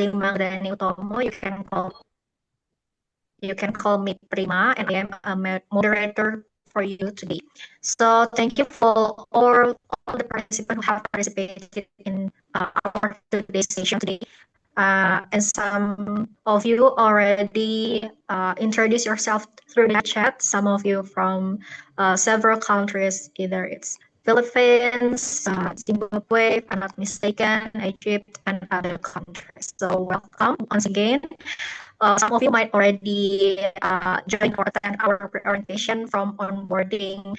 Prima Gani Utomo. You can call me Prima, and I am a moderator for you today. So thank you for all the participants who have participated in our today's session today. And some of you already introduced yourself through the chat. Some of you from several countries, either it's Philippines, Zimbabwe, if I'm not mistaken, Egypt, and other countries. So welcome once again. Some of you might already join or attend our orientation from onboarding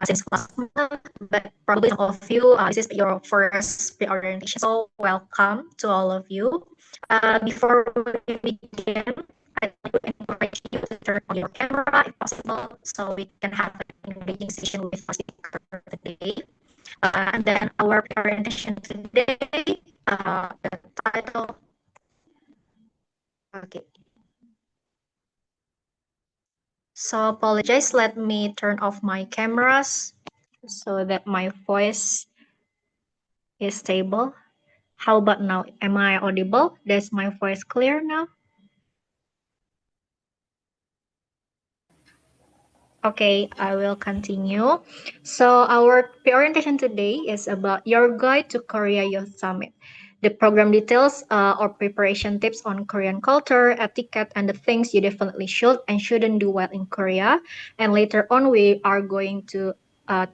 since last month, but probably some of you, this is your first pre-orientation. So welcome to all of you. Before we begin, I'd like to encourage you to turn on your camera if possible, so we can have an engaging session with our speaker today. And then our pre-orientation today, the title, okay. So apologize, let me turn off my cameras so that my voice is stable. How about now? Am I audible? Is my voice clear now? Okay, I will continue. So our orientation today is about your guide to Korea Youth Summit. The program details or preparation tips on Korean culture, etiquette, and the things you definitely should and shouldn't do while in Korea. And later on, we are going to uh,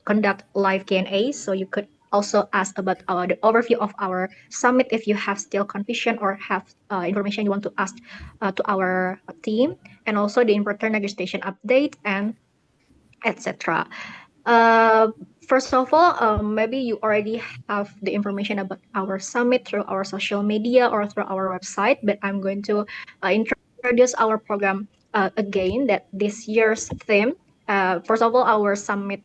conduct live Q&A, so you could also ask about the overview of our summit if you have still confusion or have information you want to ask to our team, and also the important registration update and etc. Uh, First of all, maybe you already have the information about our summit through our social media or through our website, but I'm going to introduce our program again. That this year's theme, first of all, our summit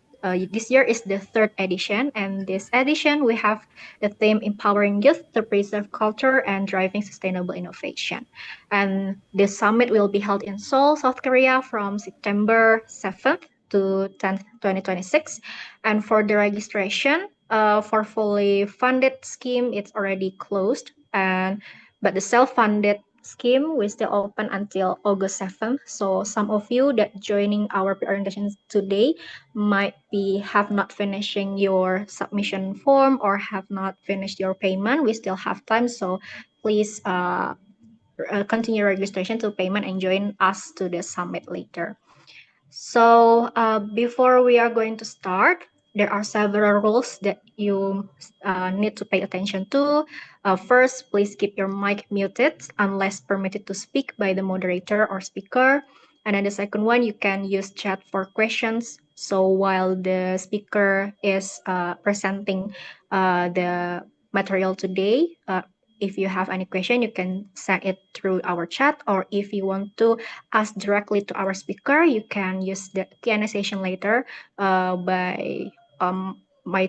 this year is the third edition, and this edition we have the theme empowering youth to preserve culture and driving sustainable innovation. And this summit will be held in Seoul, South Korea from September 7th to 10th, 2026. And for the registration, for fully funded scheme, it's already closed. But the self-funded scheme will still open until August 7th. So some of you that joining our orientation today might be have not finishing your submission form or have not finished your payment. We still have time, so please continue registration to payment and join us to the summit later. So before we are going to start, there are several rules that you need to pay attention to. First, please keep your mic muted unless permitted to speak by the moderator or speaker. And then the second one, you can use chat for questions. So while the speaker is presenting the material today, if you have any question, you can send it through our chat, or if you want to ask directly to our speaker, you can use the Q&A session later by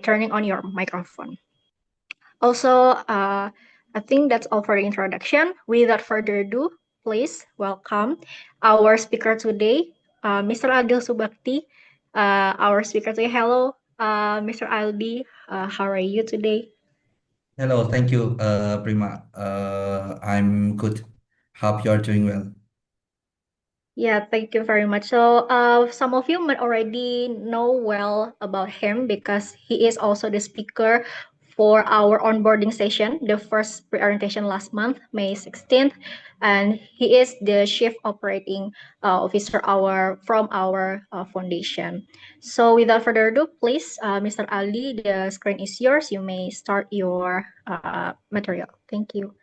turning on your microphone. Also, I think that's all for the introduction. Without further ado, please welcome our speaker today, Mr. Adil Subakti. Our speaker today. Hello, Mr. Albi. How are you today? Hello, thank you, Prima. I'm good. Hope you're doing well. Yeah, thank you very much. So, some of you might already know well about him because he is also the speaker for our onboarding session, the first pre-orientation last month, May 16th, and he is the chief operating officer from our foundation. So, without further ado, please, Mr. Ali, the screen is yours. You may start your material. Thank you.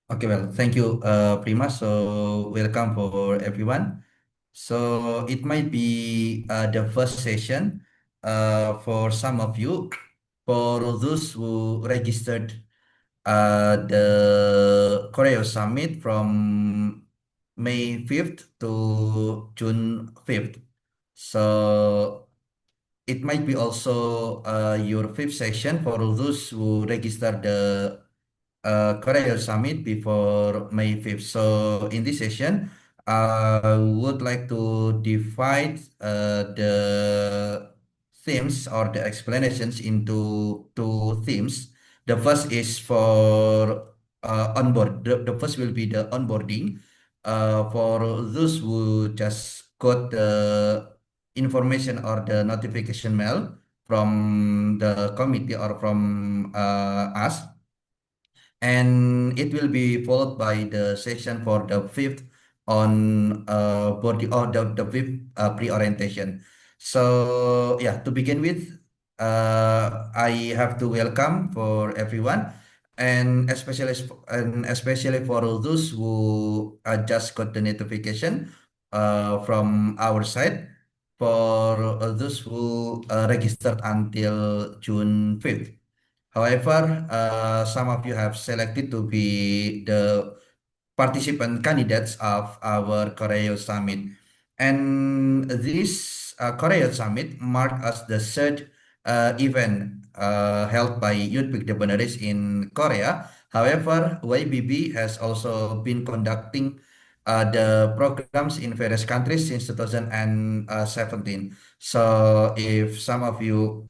Okay, well, thank you, Prima. So, welcome for everyone. So, it might be the first session for some of you. For those who registered the Korea Summit from May 5th to June 5th. So, it might be also your fifth session for those who register the Korea Summit before May 5th. So in this session, I would like to divide the themes or the explanations into two themes. The first is for onboard. The first will be the onboarding. For those who just got the information or the notification mail from the committee or from us, and it will be followed by the session for the fifth on body or the fifth pre-orientation. So yeah, to begin with, I have to welcome for everyone, and especially for those who just got the notification from our side. For those who registered until June 5th. However, some of you have selected to be the participant candidates of our Koreo Summit. And this Koreo Summit marked as the third event held by Youth Big Debonaris in Korea. However, YBB has also been conducting the programs in various countries since 2017. So if some of you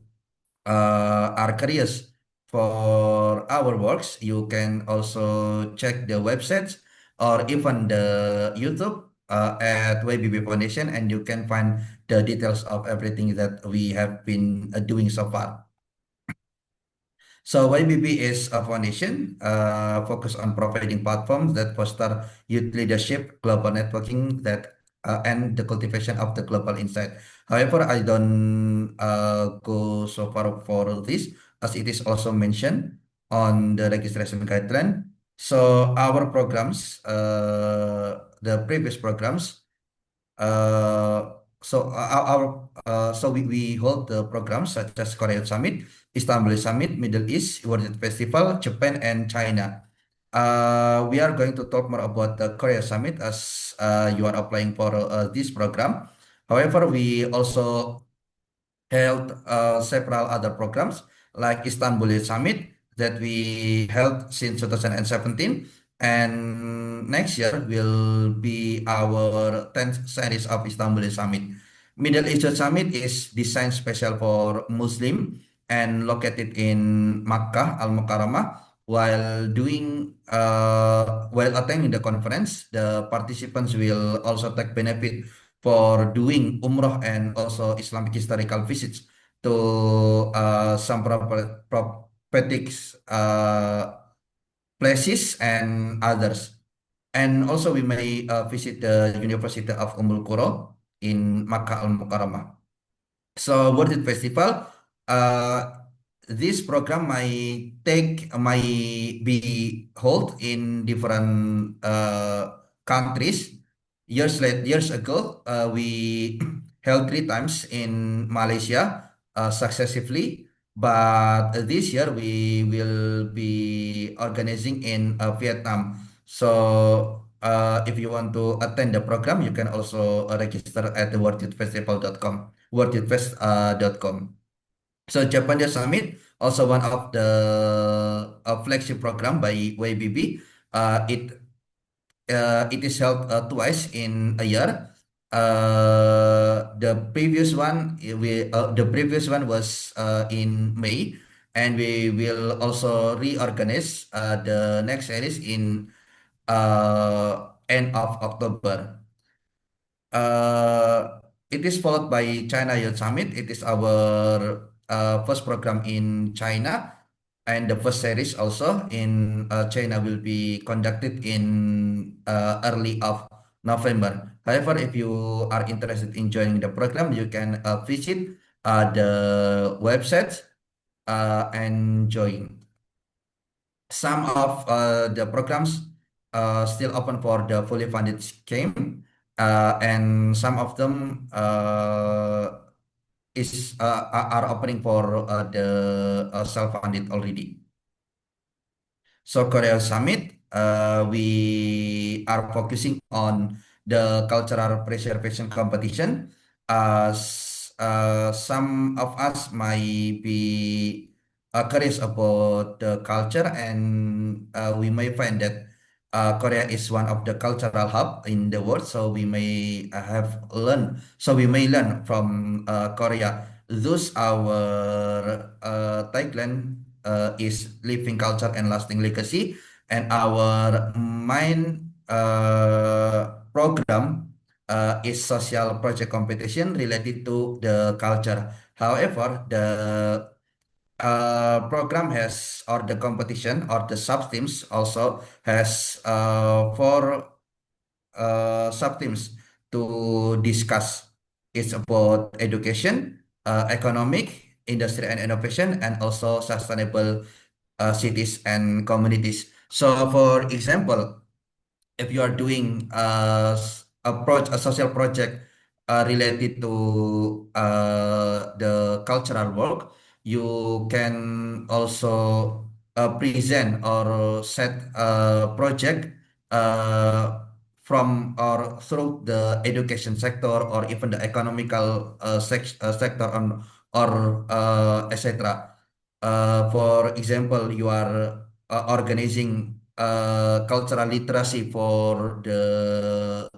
are curious for our works, you can also check the websites or even the YouTube at YBB Foundation, and you can find the details of everything that we have been doing so far. So YBB is a foundation focused on providing platforms that foster youth leadership, global networking, and the cultivation of the global insight. However, I don't go so far for this, as it is also mentioned on the registration guideline. So our programs, the previous programs, we hold the programs such as Korea Summit, Istanbul Summit, Middle East, World Festival, Japan, and China. We are going to talk more about the Korea Summit as you are applying for this program. However, we also held several other programs like Istanbul Summit that we held since 2017. And next year will be our 10th series of Istanbul Summit. Middle East Summit is designed special for Muslim and located in Makkah Al Mukarramah. While attending the conference, the participants will also take benefit for doing umroh and also Islamic historical visits to some prophetic places and others. And also we may visit the University of Ummul Qura in Makkah Al Mukarramah. So World Youth Festival, uh, this program might be held in different countries. Years ago, we held three times in Malaysia successively, but this year we will be organizing in Vietnam. So if you want to attend the program, you can also register at the worldyouthfestival.com worldyouthfest.com. So Japan Summit, also one of the flagship program by YBB. It is held twice in a year. The previous one was in May, and we will also reorganize the next series in end of October. It is followed by China Youth Summit. It is our first program in China, and the first series also in China will be conducted in early of November. However, if you are interested in joining the program, you can visit the website and join. Some of the programs still open for the fully funded scheme, and some of them are opening for the self-funded already. So Korea Summit, we are focusing on the cultural preservation competition. Some of us might be curious about the culture, and we may find that Korea is one of the cultural hub in the world. So we may learn from Korea. Thus, our tagline is living culture and lasting legacy. and our main program is social project competition related to the culture. However, the program has, or the competition or the sub teams also has four sub teams to discuss. It's about education, economic, industry and innovation, and also sustainable cities and communities. So, for example, if you are doing a social project related to the cultural work, you can also present or set a project uh, from or through the education sector or even the economical sector on, or etc. For example, you are organizing cultural literacy for the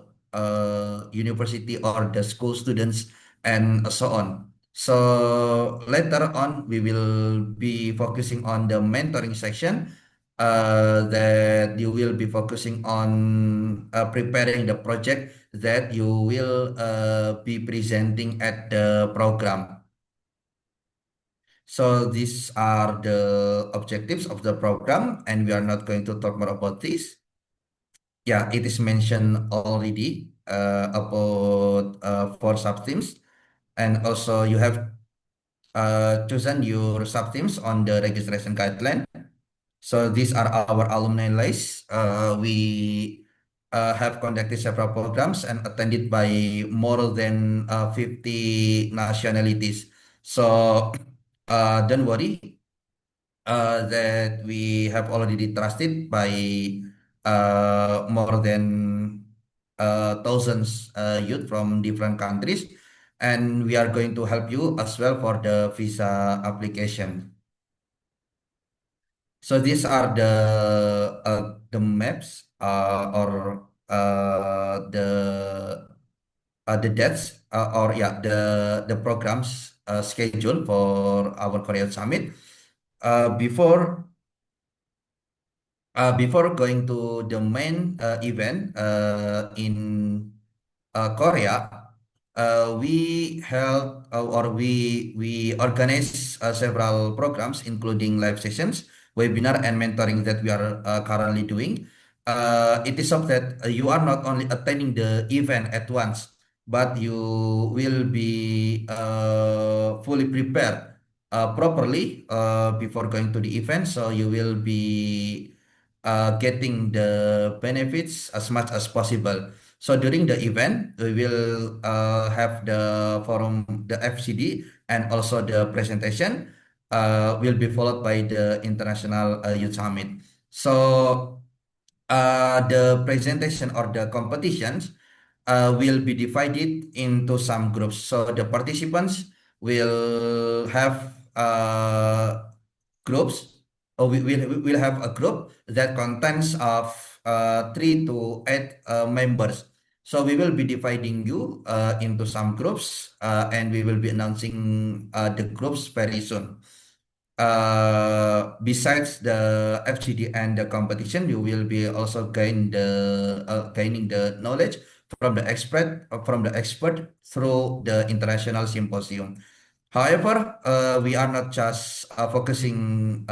university or the school students and so on. So later on, we will be focusing on the mentoring section that you will be focusing on preparing the project that you will be presenting at the program. So these are the objectives of the program, and we are not going to talk more about this. Yeah, it is mentioned already about four sub-teams, and also you have chosen your sub-teams on the registration guideline. So these are our alumni list. We have conducted several programs and attended by more than 50 nationalities. So don't worry that we have already trusted by more than thousands youth from different countries, and we are going to help you as well for the visa application. So these are the maps or the dates or yeah the programs schedule for our Korea Summit. Before before going to the main event in Korea, we held or we organize several programs, including live sessions, webinar, and mentoring that we are currently doing. It is so that you are not only attending the event at once, but you will be fully prepared properly before going to the event. So you will be getting the benefits as much as possible. So during the event, we will have the forum, the FCD, and also the presentation will be followed by the International Youth Summit. So the presentation or the competitions will be divided into some groups. So the participants will have groups. We will have a group that contains of 3 to 8 members. So we will be dividing you into some groups, and we will be announcing the groups very soon. Besides the FGD and the competition, you will be also gaining the knowledge from the expert through the international symposium. However, we are not just focusing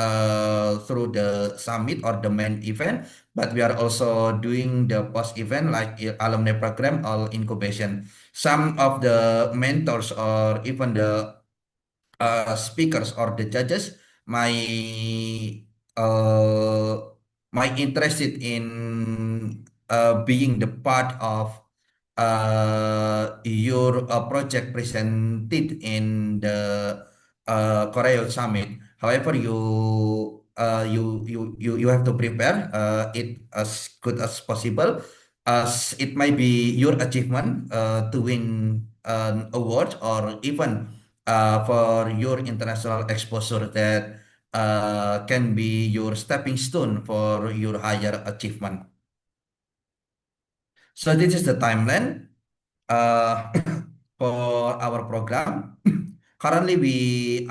through the summit or the main event, but we are also doing the post event like alumni program or incubation. Some of the mentors or even the speakers or the judges might uh, might interested in being the part of your project presented in the Korea Summit. However, you have to prepare it as good as possible, as it might be your achievement to win an award or even for your international exposure that can be your stepping stone for your higher achievement. So this is the timeline uh, for our program. Currently, we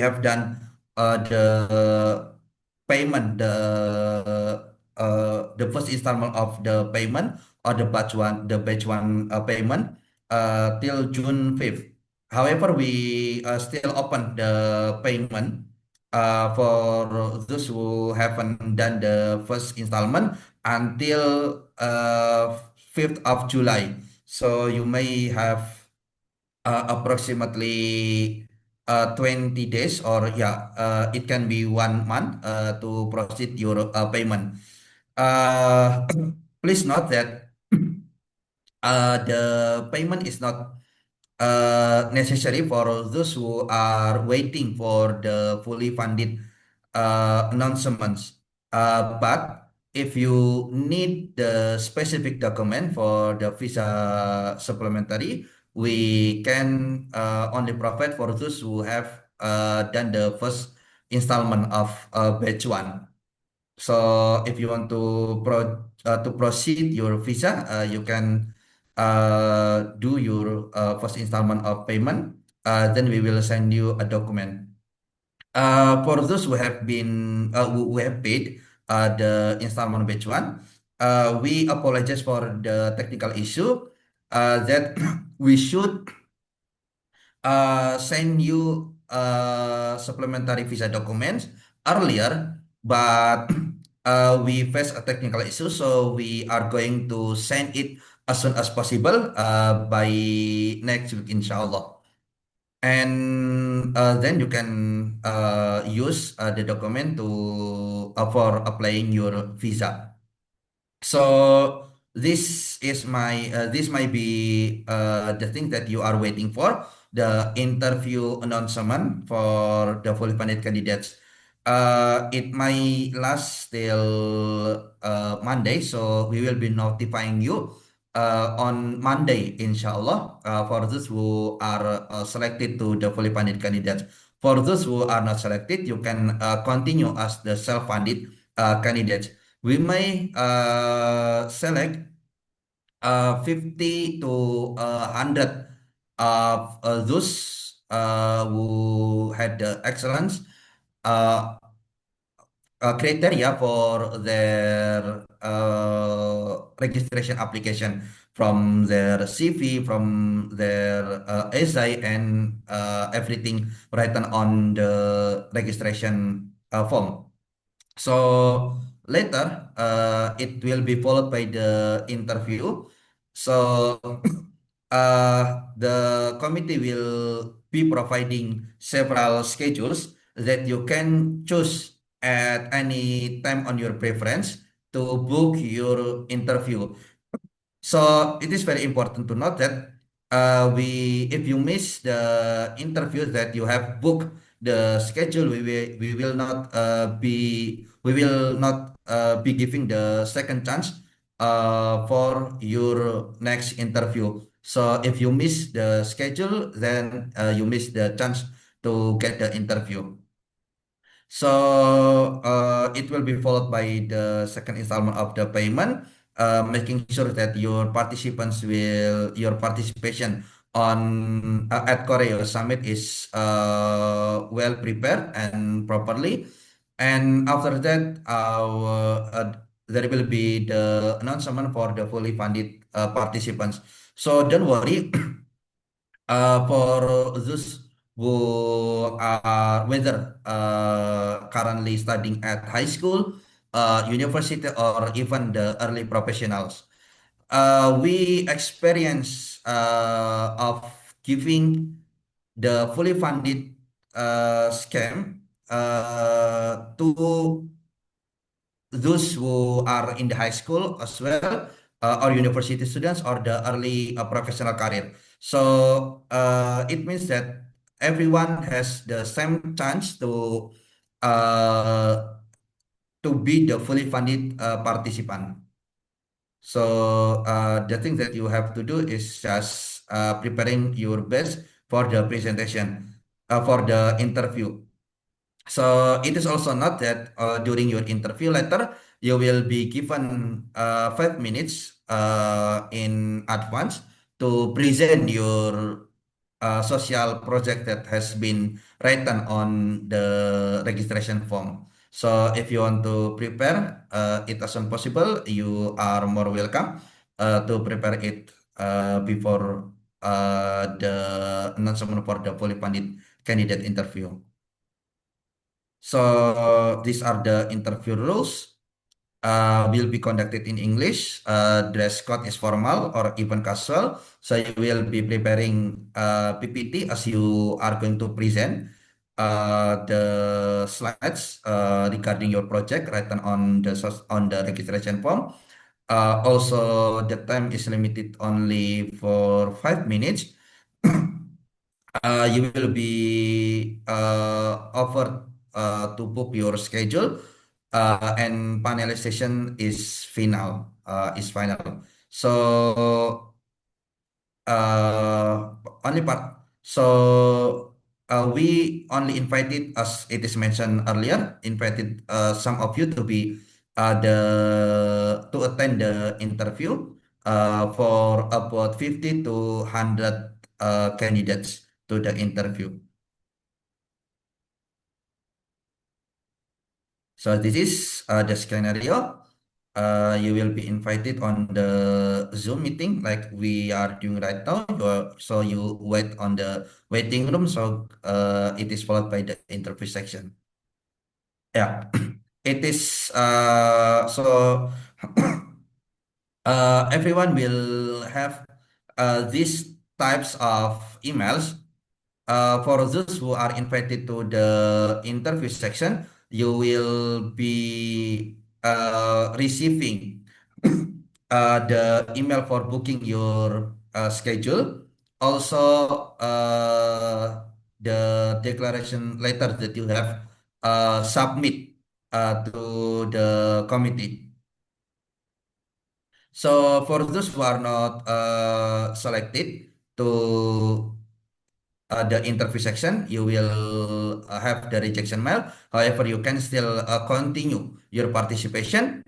have done the payment, the first installment of the payment or the batch one payment till June 5th. However, we still open the payment for those who haven't done the first installment until 5th of July. So you may have approximately 20 days, or yeah, it can be 1 month to proceed your payment. Uh, Please note that the payment is not necessary for those who are waiting for the fully funded announcements. But if you need the specific document for the visa supplementary, we can only provide for those who have done the first installment of batch one. So if you want to proceed your visa, you can do your first installment of payment. Then we will send you a document. For those who have been who have paid the installment batch one, we apologize for the technical issue that we should send you supplementary visa documents earlier, but we face a technical issue, so we are going to send it as soon as possible by next week, inshallah. And then you can use the document to for applying your visa. So this might be the thing that you are waiting for, the interview announcement for the fully funded candidates. It might last till Monday, so we will be notifying you on Monday, inshallah, for those who are selected to the fully funded candidates. For those who are not selected, you can continue as the self-funded candidates. We may select 50 to 100 of those who had the excellence uh, criteria for their registration application, from their CV, from their essay, and everything written on the registration form. So later, it will be followed by the interview. So the committee will be providing several schedules that you can choose at any time on your preference to book your interview. So it is very important to note that if you miss the interview that you have booked the schedule, we will not be giving the second chance for your next interview. So if you miss the schedule, then you miss the chance to get the interview. So it will be followed by the second installment of the payment, making sure that your participation on at Koryo Summit is well prepared and properly. And after that, there will be the announcement for the fully funded participants. So don't worry. For those who are whether currently studying at high school, university, or even the early professionals, we experience of giving the fully funded scam to those who are in the high school as well, or university students, or the early professional career. So it means that everyone has the same chance uh, to be the fully funded participant. So the thing that you have to do is just preparing your best for the presentation, for the interview. So it is also not that during your interview letter, you will be given 5 minutes in advance to present your social project that has been written on the registration form. So if you want to prepare it as soon possible, you are more welcome to prepare it before the announcement for the fully funded candidate interview. So these are the interview rules. Will be conducted in English. Dress code is formal or even casual. So you will be preparing PPT as you are going to present the slides regarding your project written on on the registration form. Also, the time is limited only for 5 minutes. You will be offered to book your schedule, and panelization is final. So only part. So we only invited, as it is mentioned earlier, invited some of you to be the to attend the interview for about 50 to 100 candidates to the interview. So this is the scenario. You will be invited on the Zoom meeting like we are doing right now. So you wait on the waiting room. So it is followed by the interview section. Yeah, it is. So everyone will have these types of emails. For those who are invited to the interview section, you will be receiving the email for booking your schedule. Also, the declaration letter that you have submit to the committee. So for those who are not selected to the interview section, you will have the rejection mail. However, you can still continue your participation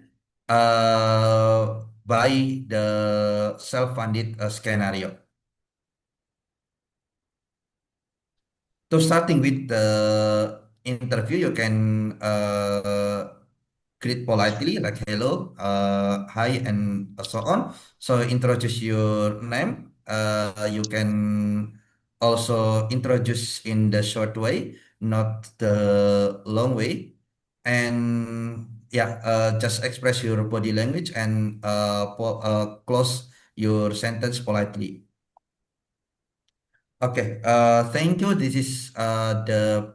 by the self-funded scenario. To starting with the interview, you can greet politely like hello, hi, and so on. So introduce your name. You can also introduce in the short way, not the long way. And yeah, just express your body language and close your sentence politely. Okay, thank you. This is the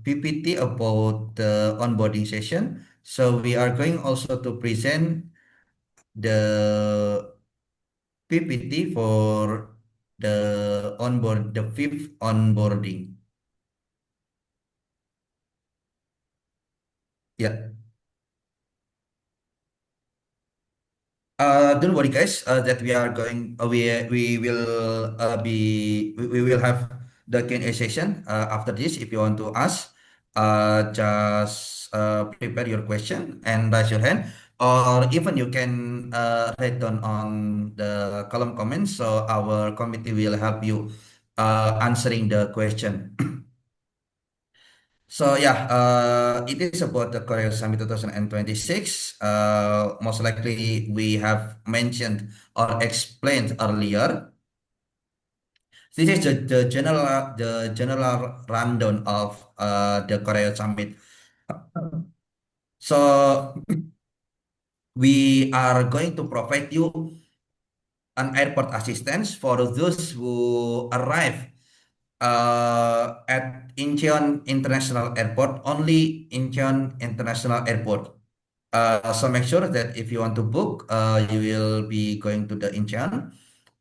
PPT about the onboarding session. So we are going also to present the PPT for the fifth onboarding. Yeah. Don't worry, guys. That we are going. We will we will have the Q&A session after this. If you want to ask, just prepare your question and raise your hand, or even you can write down on the column comments. So our committee will help you answering the question. So yeah, it is about the Korea Summit 2026. Most likely we have mentioned or explained earlier. This is the general rundown of the Korea Summit. So we are going to provide you an airport assistance for those who arrive at Incheon International Airport, only Incheon International Airport. So make sure that if you want to book, you will be going to the Incheon,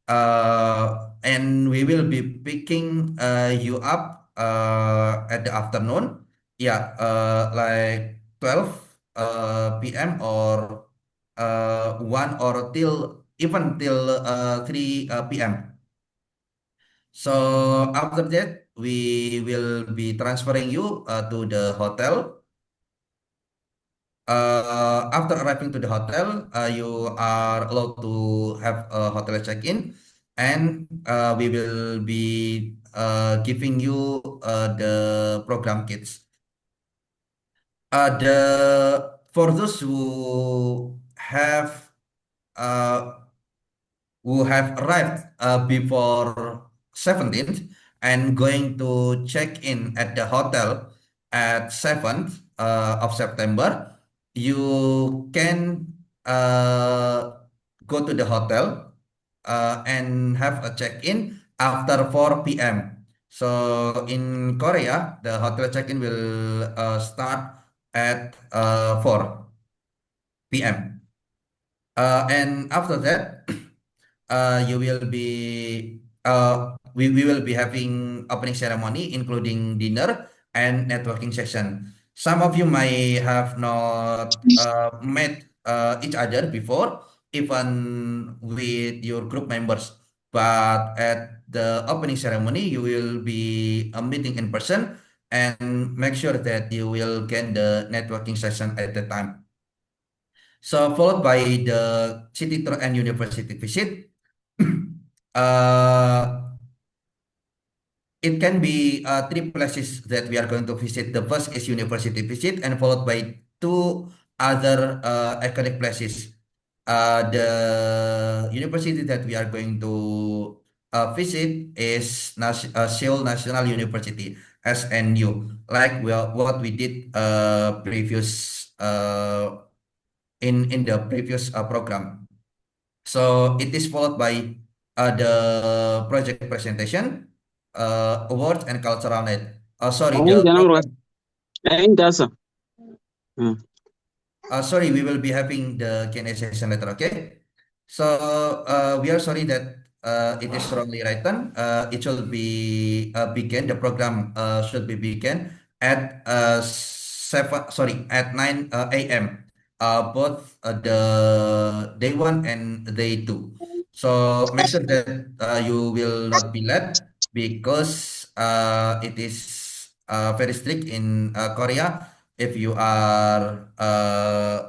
and we will be picking you up at the afternoon. Yeah, like 12 p.m. or 1 or till even till 3 p.m. So after that, we will be transferring you to the hotel. After arriving to the hotel, you are allowed to have a hotel check-in, and we will be giving you the program kits. The For those uh, who have arrived before 17th and going to check in at the hotel at 7th of September, you can uh, go to the hotel and have a check-in after 4 p.m. So in Korea, the hotel check-in will start at 4 p.m. And after that, you will be we will be having opening ceremony, including dinner and networking session. Some of you may have not met each other before, even with your group members. But at the opening ceremony, you will be meeting in person and make sure that you will get the networking session at the time. So followed by the city tour and university visit. uh, it can be three places that we are going to visit. The first is university visit, and followed by two other iconic places. The university that we are going to visit is Seoul National University (SNU), like what we did previous in the previous program. So it is followed by the project presentation, awards and cultural night. Sorry, the Ainda não, Roy. program. Ainda essa. Hum. Sorry, we will be having the Q&A session later. Okay. So we are sorry that it is wrongly written. It should be begin. The program should be begin at 7. Sorry, at 9 a.m. Both the day one and day two. So make sure that you will not be late because it is very strict in Korea. If you are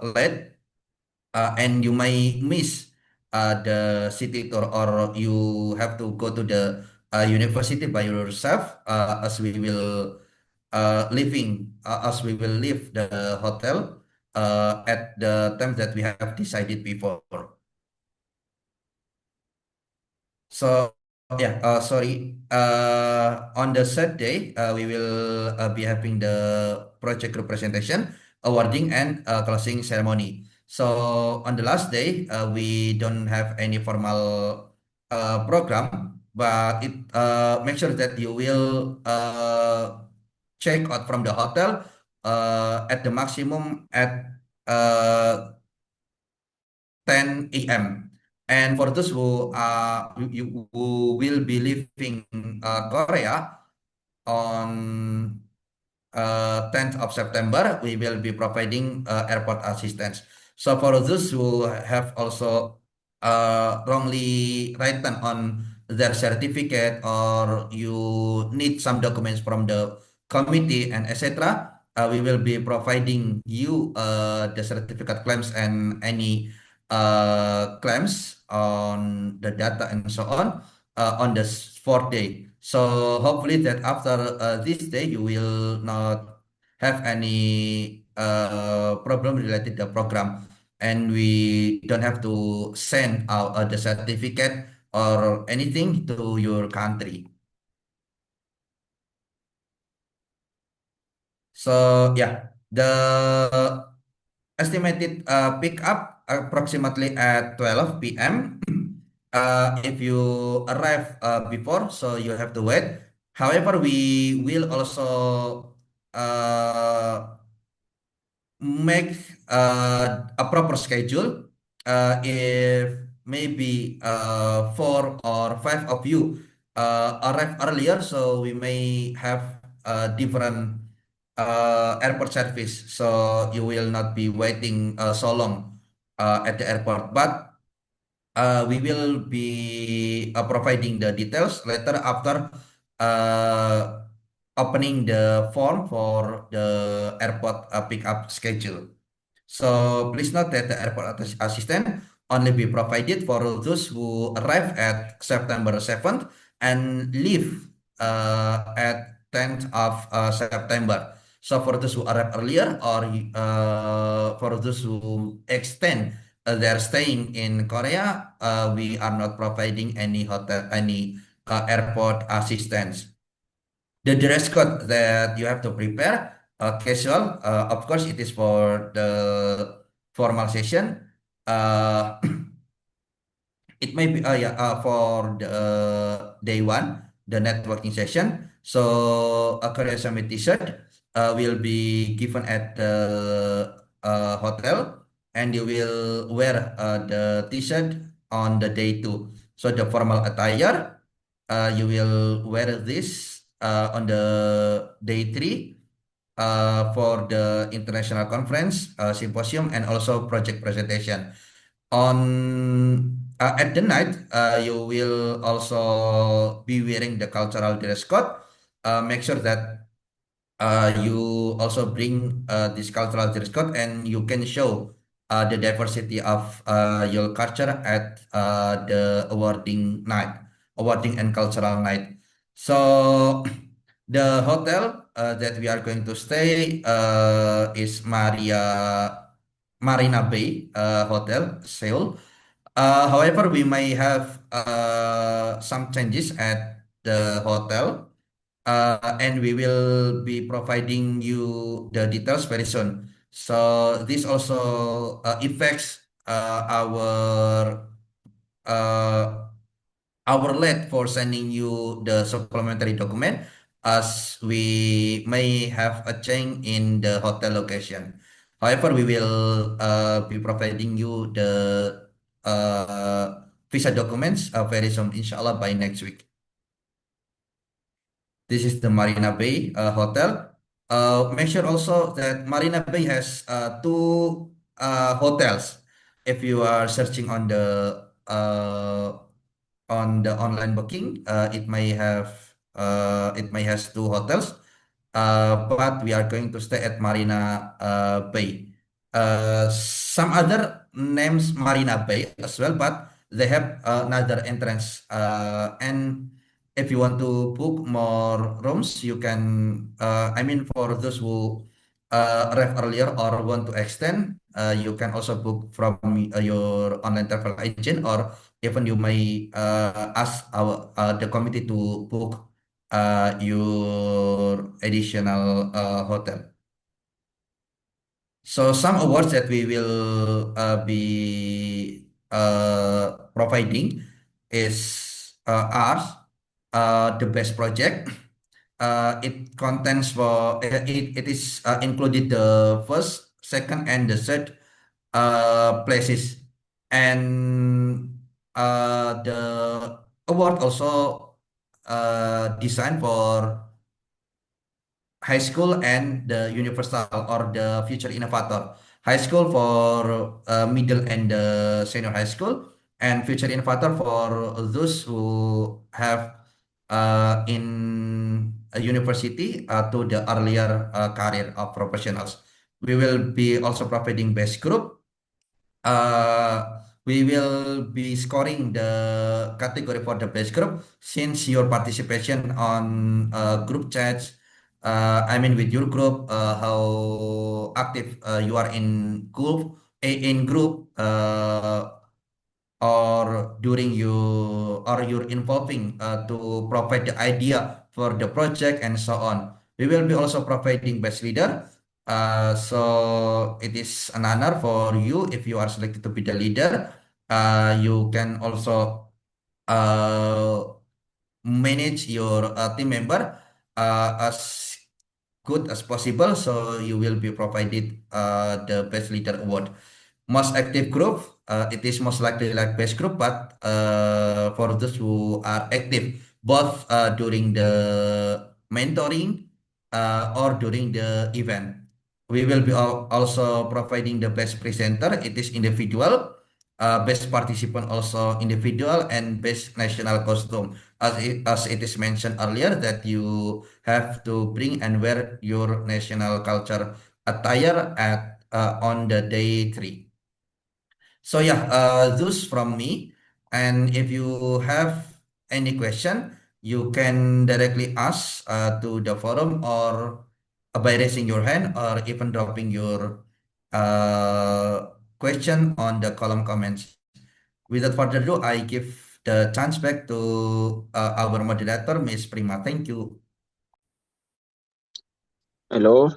late and you may miss the city tour, or you have to go to the university by yourself, as we will leave the hotel at the time that we have decided before. So yeah, sorry. On the third day, we will be having the project group presentation, awarding, and closing ceremony. So on the last day, we don't have any formal program, but it make sure that you will check out from the hotel at the maximum at uh, 10 a.m. And for those who will be leaving Korea on 10th of September, we will be providing airport assistance. So for those who have also wrongly written on their certificate, or you need some documents from the committee and etc., we will be providing you the certificate claims and any claims on the data and so on the fourth day. So hopefully that after this day you will not have any problem related to the program, and we don't have to send out the certificate or anything to your country. So yeah, the estimated pick up approximately at 12 p.m. If you arrive before, so you have to wait. However, we will also make a proper schedule. If maybe 4 or 5 of you arrive earlier, so we may have different airport service, so you will not be waiting so long at the airport. But we will be providing the details later after uh, opening the form for the airport pickup schedule. So please note that the airport assistant only be provided for those who arrive at September 7th and leave at 10th of September. So for those who arrive earlier or for those who extend their staying in Korea, we are not providing any hotel, any airport assistance. The dress code that you have to prepare, casual, of course, it is for the formal session. Uh, it may be for the day one, the networking session. So a Korea Summit T-shirt will be given at the hotel, and you will wear the T-shirt on the day two. So the formal attire, you will wear this on the day three for the international conference, symposium, and also project presentation. On at the night, you will also be wearing the cultural dress code. Make sure that you also bring this cultural dress code, and you can show the diversity of your culture at the awarding and cultural night. So the hotel that we are going to stay is Marina Bay Hotel, Seoul. However, we may have some changes at the hotel, and we will be providing you the details very soon. So this also affects uh, our late for sending you the supplementary document, as we may have a change in the hotel location. However, we will be providing you the visa documents very soon, inshallah by next week. This is the Marina Bay Hotel. Make sure also that Marina Bay has two hotels. If you are searching on the online booking, it may has two hotels, but we are going to stay at Marina Bay. Some other names Marina Bay as well, but they have another entrance. And if you want to book more rooms, you can. I mean, for those who arrive earlier or want to extend, you can also book from your online travel agent, or even you may ask the committee to book your additional hotel. So some awards that we will be providing is ours, the best project. It contains it is included the first, second, and the third places, and the award also designed for high school and the universal or the future innovator. High school for middle and senior high school, and future innovator for those who have in a university to the earlier career of professionals. We will be also providing best group. We will be scoring the category for the best group since your participation on group chats. I mean, with your group, how active you are in group, or during you or you're involving to provide the idea for the project and so on. We will be also providing best leader. So it is an honor for you if you are selected to be the leader. You can also uh, manage your team member as good as possible. So you will be provided the best leader award. Most active group, it is most likely like best group, but for those who are active both during the mentoring or during the event. We will be also providing the best presenter. It is individual, best participant also individual, and best national costume. As it is mentioned earlier that you have to bring and wear your national culture attire at on the day three. So yeah, those from me. And if you have any question, you can directly ask to the forum or by raising your hand or even dropping your question on the column comments. Without further ado, I give the chance back to our moderator, Miss Prima. Thank you. Hello.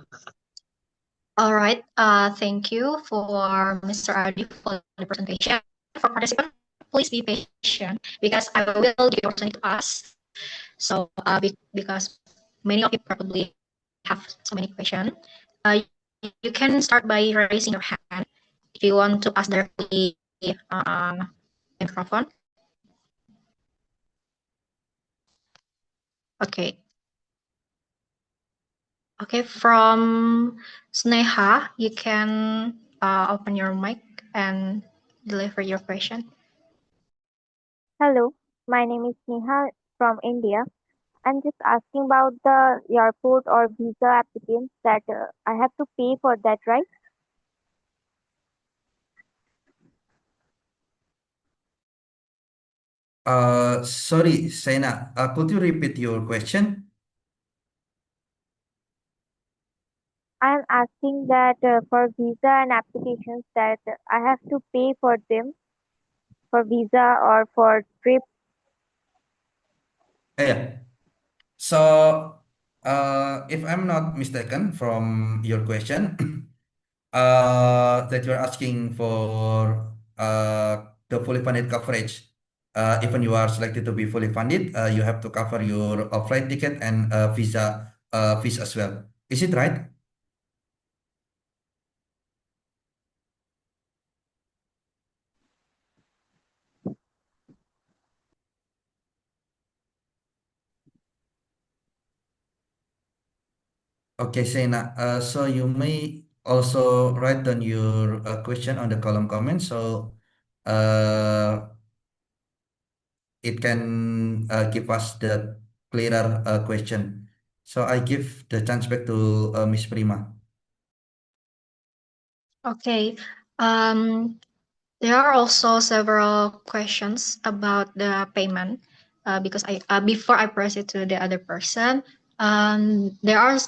All right. Thank you for Mr. Adi for the presentation. For participants, please be patient because I will give you opportunity to ask. So, because many of you probably have so many questions, you can start by raising your hand if you want to ask directly microphone. Okay. Okay, from Sneha, you can open your mic and deliver your question. Hello, my name is Neha from India. I'm just asking about the airport or visa applicants that I have to pay for that, right? Sorry, Sena, could you repeat your question? I'm asking that for visa and applications that I have to pay for them for visa or for trip. Yeah. So, if I'm not mistaken from your question, that you're asking for the fully funded coverage. Even you are selected to be fully funded, you have to cover your flight ticket and visa fees as well. Is it right? Okay, Sena. So you may also write down your question on the column comment. So uh, it can give us the clearer question. So I give the chance back to Miss Prima. Okay. There are also several questions about the payment because before I press it to the other person, there are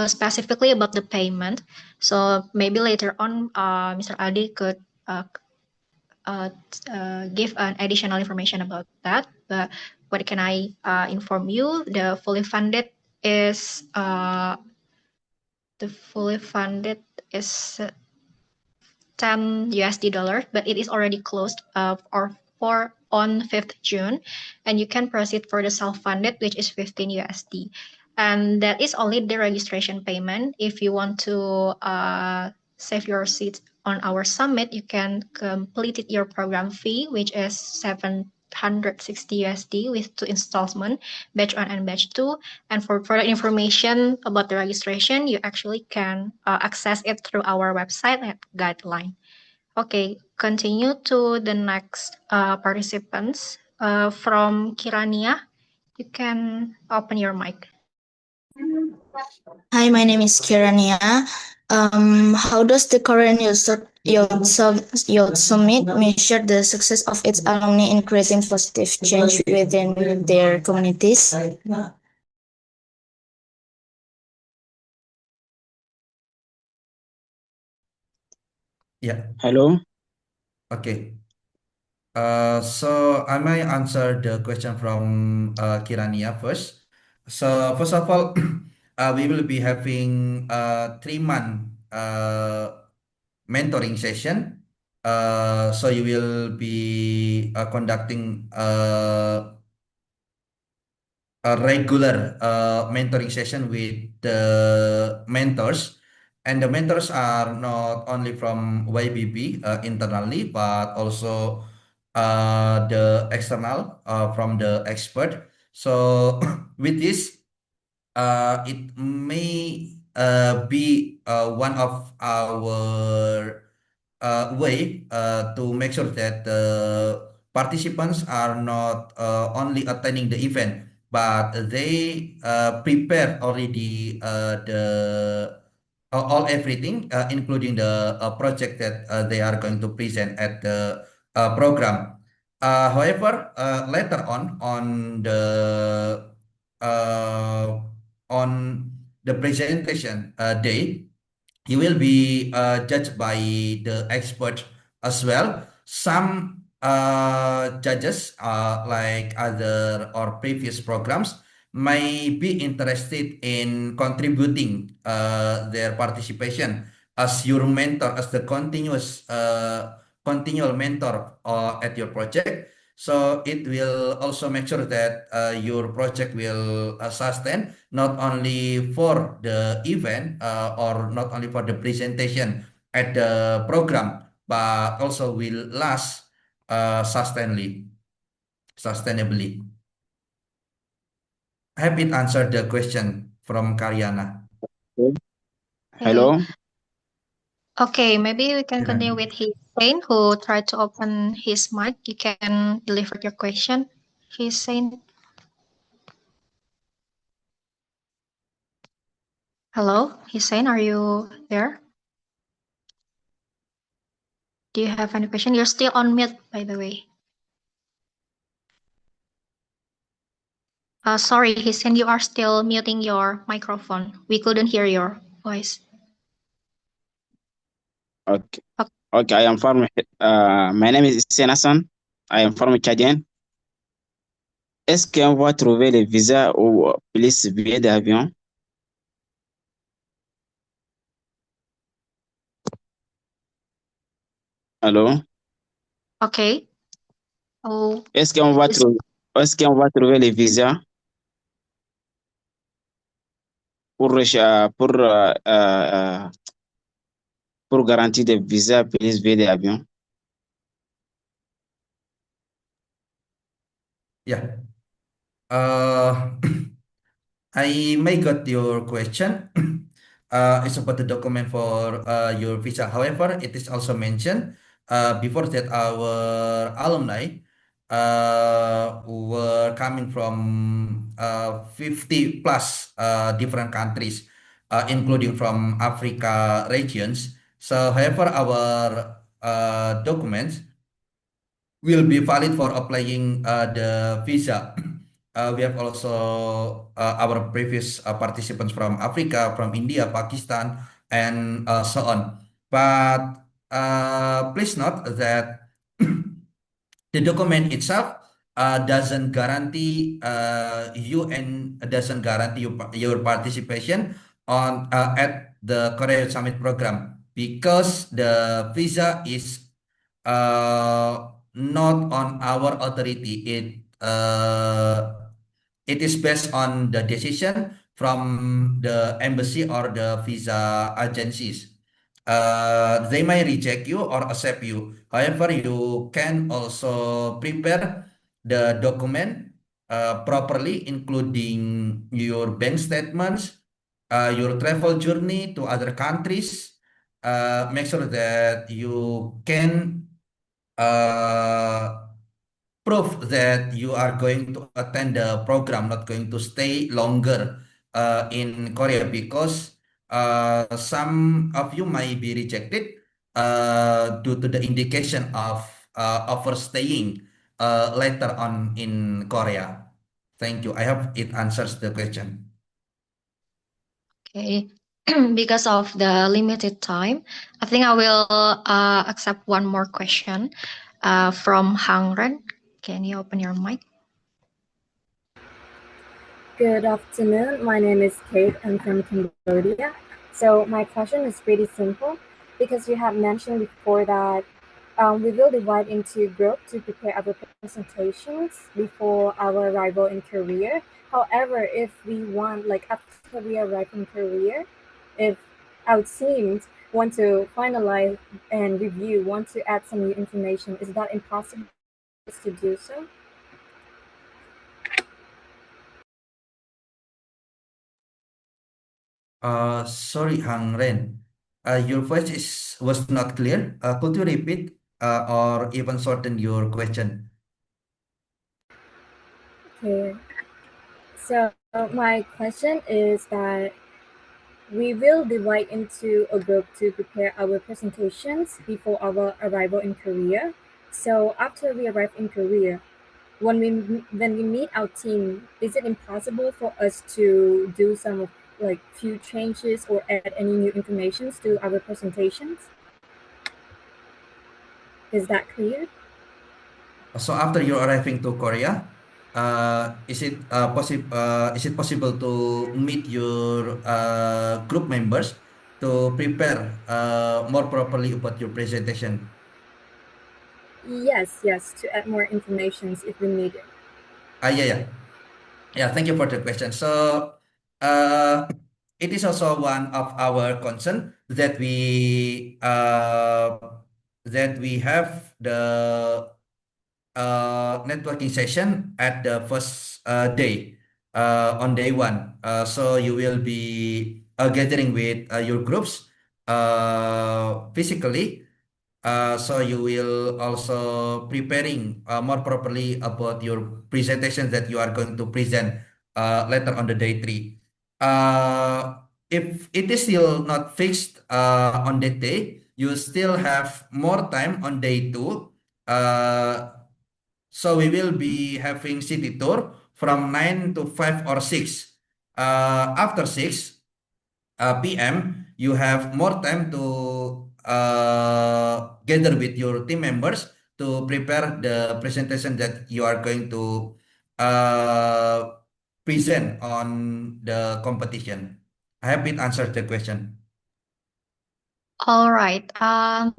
specifically about the payment. So maybe later on, Mr. Adi could give an additional information about that. But what can I inform you? Is the fully funded is 10 USD dollars, but it is already closed or for on 5th June, and you can proceed for the self-funded, which is 15 USD. And that is only the registration payment. If you want to save your seat on our summit, you can complete your program fee, which is 760 USD with 2 installments, batch 1 and batch 2. And for further information about the registration, you actually can access it through our website at guideline. Okay, continue to the next participants. From Kirania, you can open your mic. Hi, my name is Kirania. How does the Korean Youth Summit measure the success of its alumni in creating positive change within their communities? Yeah. Hello. Okay. So I might answer the question from Kirania first. So first of all, we will be having a 3-month mentoring session. So you will be conducting a regular mentoring session with the mentors. And the mentors are not only from YBB internally, but also the external from the expert. So with this, it may be one of our way to make sure that the participants are not only attending the event, but they prepare already all everything, including the project that they are going to present at the program. However, later on uh, on the presentation day, you will be judged by the expert as well. Some judges, like other or previous programs, may be interested in contributing their participation as your mentor, as the continual mentor at your project. So it will also make sure that your project will sustain not only for the event or not only for the presentation at the program, but also will last sustainably. I hope it answered the question from Karyana. Hello. Okay, maybe we can continue Silakan. with Hussein, who tried to open his mic. You can deliver your question, Hussein. Hello, Hussein, are you there? Do you have any question? You're still on mute, by the way. Sorry, Hussein, you are still muting your microphone. We couldn't hear your voice. Okay. Okay, I am from my name is Senason. I am from Tchadien. Est-ce qu'on va trouver les visas ou plus billets d'avion? Allô? Okay. Oh, Est-ce qu'on va trouver les visas pour garantir des visas plus billets d'avion? Yeah. I may got your question. It's about the document for your visa. However, it is also mentioned before that our alumni were coming from 50 plus different countries, including from Africa regions. So, however, our documents will be valid for applying the visa. We have also our previous participants from Africa, from India, Pakistan, and so on. But please note that the document itself doesn't guarantee you and doesn't guarantee your participation on at the Korea Summit program because the visa is not on our authority. It is based on the decision from the embassy or the visa agencies. They may reject you or accept you. However, you can also prepare the document properly, including your bank statements, your travel journey to other countries. Make sure that you can prove that you are going to attend the program, not going to stay longer in Korea because some of you might be rejected due to the indication of overstaying later on in Korea. Thank you. I hope it answers the question. okay. Because of the limited time, I think I will accept one more question from Hang Ren. Can you open your mic? Good afternoon. My name is Kate. I'm from Cambodia. So my question is pretty simple because you have mentioned before that we will divide into groups to prepare our presentations before our arrival in Korea. However, if we want, like after we arrive in Korea, if our teams want to finalize and review, want to add some new information, is that impossible to do so? Sorry, Hang Ren. Your voice was not clear. Could you repeat or even shorten your question? Okay. So my question is that we will divide into a group to prepare our presentations before our arrival in Korea. So after we arrive in Korea, when we meet our team, is it impossible for us to do some like few changes or add any new informations to our presentations? Is that clear? So after you're arriving to Korea, is it possible to meet your group members to prepare more properly about your presentation? Yes, to add more informations if we need it. Yeah, yeah. Yeah, thank you for the question. So, uh, it is also one of our concern that we have the networking session at the first day on day one. So you will be gathering with your groups physically. So you will also preparing more properly about your presentation that you are going to present later on the day three. If it is still not fixed on that day, you still have more time on day two. So we will be having city tour from 9 to 5 or 6. After 6 p.m., you have more time to gather with your team members to prepare the presentation that you are going to uh, present on the competition. I hope it answers the question. All right.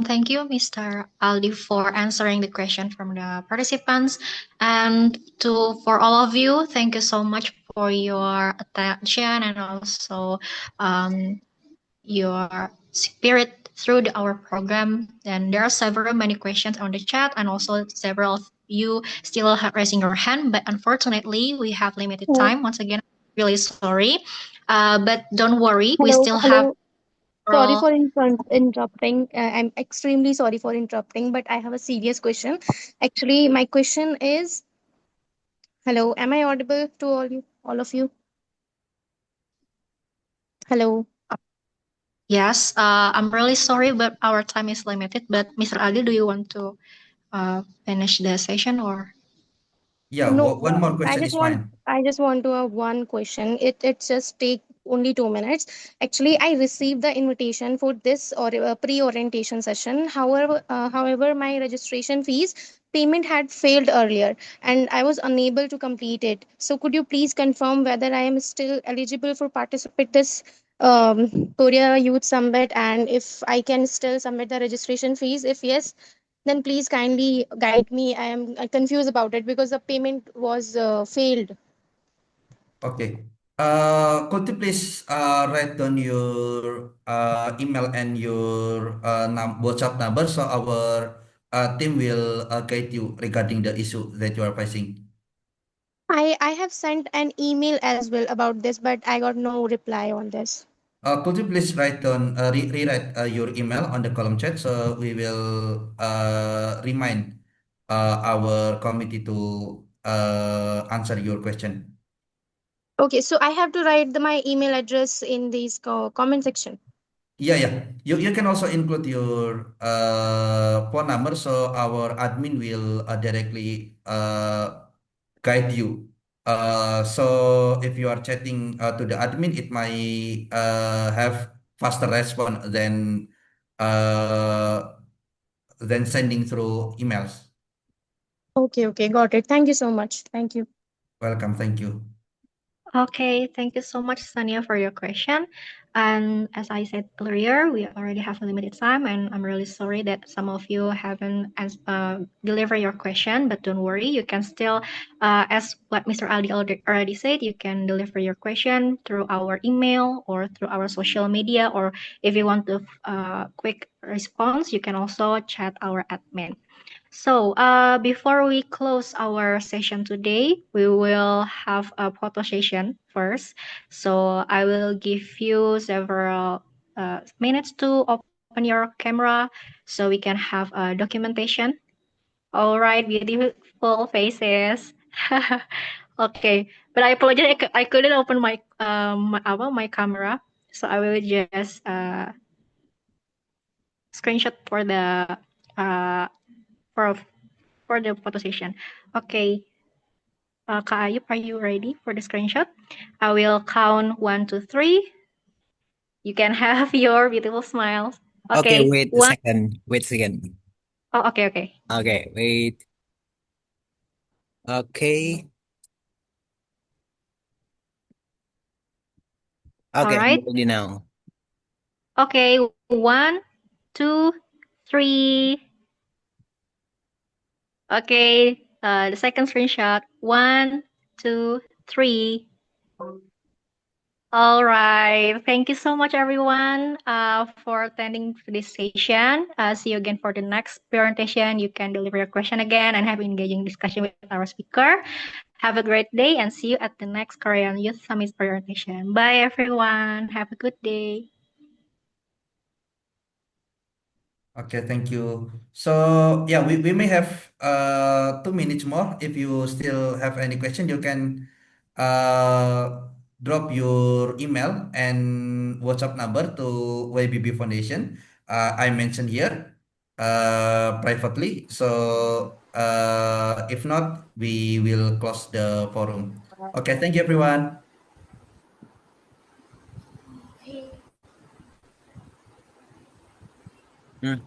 Thank you, Mr. Aldi, for answering the question from the participants. And for all of you, thank you so much for your attention and also your spirit through our program. And there are several many questions on the chat, and also several of you still have raising your hand. But unfortunately, we have limited time. Once again, really sorry. But don't worry, we still have. Hello. Sorry for interrupting. I'm extremely sorry for interrupting, but I have a serious question. Actually, my question is, hello, am I audible to all of you? Hello. Yes, I'm really sorry, but our time is limited. But Mr. Aldi, do you want to finish the session or? Yeah, No, one more question is fine. I just want to have one question. It just take only 2 minutes. Actually, I received the invitation for this or pre-orientation session. However, my registration fees payment had failed earlier, and I was unable to complete it. So, could you please confirm whether I am still eligible for participate this Korea Youth Summit, and if I can still submit the registration fees? If yes, then please kindly guide me. I am confused about it because the payment was failed. Okay. Could you please write down your email and your WhatsApp number so our team will guide you regarding the issue that you are facing. I have sent an email as well about this, but I got no reply on this. Could you please write down rewrite your email on the column chat so we will remind our committee to answer your question. Okay, so I have to write my email address in these comment section. Yeah. You can also include your phone number so our admin will directly guide you. So if you are chatting to the admin, it might have faster response uh, than sending through emails. Okay, got it. Thank you so much. Thank you. Welcome. Thank you. Okay, thank you so much, Sania, for your question. And as I said earlier, we already have a limited time, and I'm really sorry that some of you haven't delivered your question. But don't worry, you can still, as what Mr. Aldi already said, you can deliver your question through our email or through our social media. Or if you want a quick response, you can also chat our admin. So, before we close our session today, we will have a photo session first. So, I will give you several minutes to open your camera so we can have a documentation. All right, beautiful faces. Okay, but I apologize, I couldn't open my camera, so I will just screenshot for the uh, for for the photo session. Okay, Kak Ayub, are you ready for the screenshot? I will count 1, 2, 3. You can have your beautiful smiles. Okay, Okay, wait a one. second. Wait a second. Oh, okay. Okay, wait. Okay. Okay, I'm Alright. ready now. Okay, 1, 2, 3. Okay, the second screenshot. 1, 2, 3. All right. Thank you so much, everyone, for attending this session. See you again for the next presentation. You can deliver your question again and have engaging discussion with our speaker. Have a great day and see you at the next Korean Youth Summit presentation. Bye, everyone. Have a good day. Okay, thank you. So yeah, we may have 2 minutes more. If you still have any question, you can drop your email and WhatsApp number to YBB Foundation. I mentioned here privately. So if not, we will close the forum. Okay, thank you everyone. Hmm.